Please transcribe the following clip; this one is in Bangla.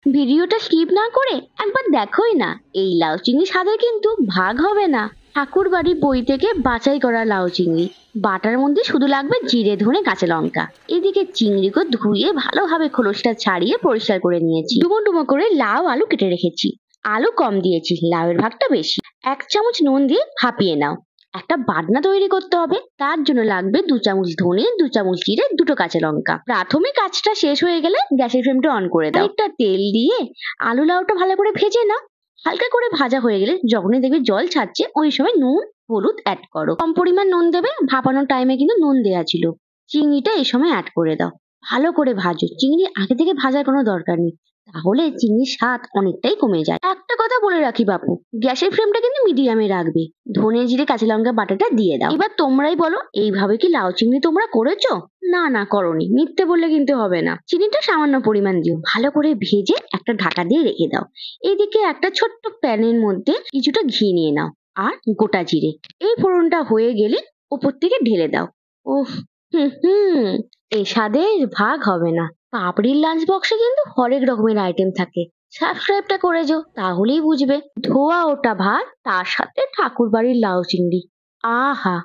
ভিডিওটা স্কিপ না করে একবার দেখোই না। এই লাউ চিংড়ি স্বাদে কিন্তু ভাগ হবে না। ঠাকুর বাড়ি বই থেকে বাছাই করা লাউ চিংড়ি। বাটার মধ্যে শুধু লাগবে জিরে, ধনে, কাঁচা লঙ্কা। এদিকে চিংড়িকে ধুয়ে ভালোভাবে খোলসটা ছাড়িয়ে পরিষ্কার করে নিয়েছি। ডুমো ডুমো করে লাউ আলু কেটে রেখেছি। আলু কম দিয়েছি, লাউয়ের ভাগটা বেশি। 1 চামচ নুন দিয়ে ভাপিয়ে নাও। একটা বাটনা তৈরি করতে হবে, তার জন্য লাগবে 2 চামচ ধনে, 2 চামচ জিরে, 2টো কাঁচা লঙ্কা। প্রাথমিক কাজটা শেষ হয়ে গেলে গ্যাসের ফ্লেমটা অন করে দাও। একটা তেল দিয়ে আলু লাউটা ভালো করে ভেজে নাও। হালকা করে ভাজা হয়ে গেলে যখনই দেখবে জল ছাড়ছে, ওই সময় নুন হলুদ অ্যাড করো। কম পরিমাণ নুন দেবে, ভাপানোর টাইমে কিন্তু নুন দেওয়া ছিল। চিংড়িটা এই সময় অ্যাড করে দাও। ভালো করে ভাজো। চিংড়ি আগে থেকে ভাজার কোনো দরকার নেই, তাহলে চিংড়ির স্বাদ অনেকটাই কমে যায়। একটা কথা বলে রাখি বাপু, গ্যাসের ফ্লেমটা কিন্তু মিডিয়ামে রাখবে। ধনে জিরে কাঁচা লঙ্কা বাটাটা দিয়ে দাও। এবার তোমরাই বলো, এইভাবে কি লাউ চিংড়ি তোমরা করেছো? না না করনি, মিথ্যে বললে কিন্তু হবে না। চিনিটা সামান্য পরিমাণ দিও। ভালো করে ভেজে একটা ঢাকা দিয়ে রেখে দাও। এইদিকে একটা ছোট্ট প্যানের মধ্যে কিছুটা ঘি নিয়ে নাও আর গোটা জিরে। এই ফোড়নটা হয়ে গেলে ওপর থেকে ঢেলে দাও। উফ, হুম, এই স্বাদের ভাগ হবে না। পাপড়ির লাঞ্চ বক্সে কিন্তু হরেক রকমের আইটেম থাকে। সাবস্ক্রাইবটা করে যাও, তাহলেই বুঝবে। ধোয়া ওটা ভাত, তার সাথে ঠাকুর বাড়ির লাউ চিংড়ি। আহা!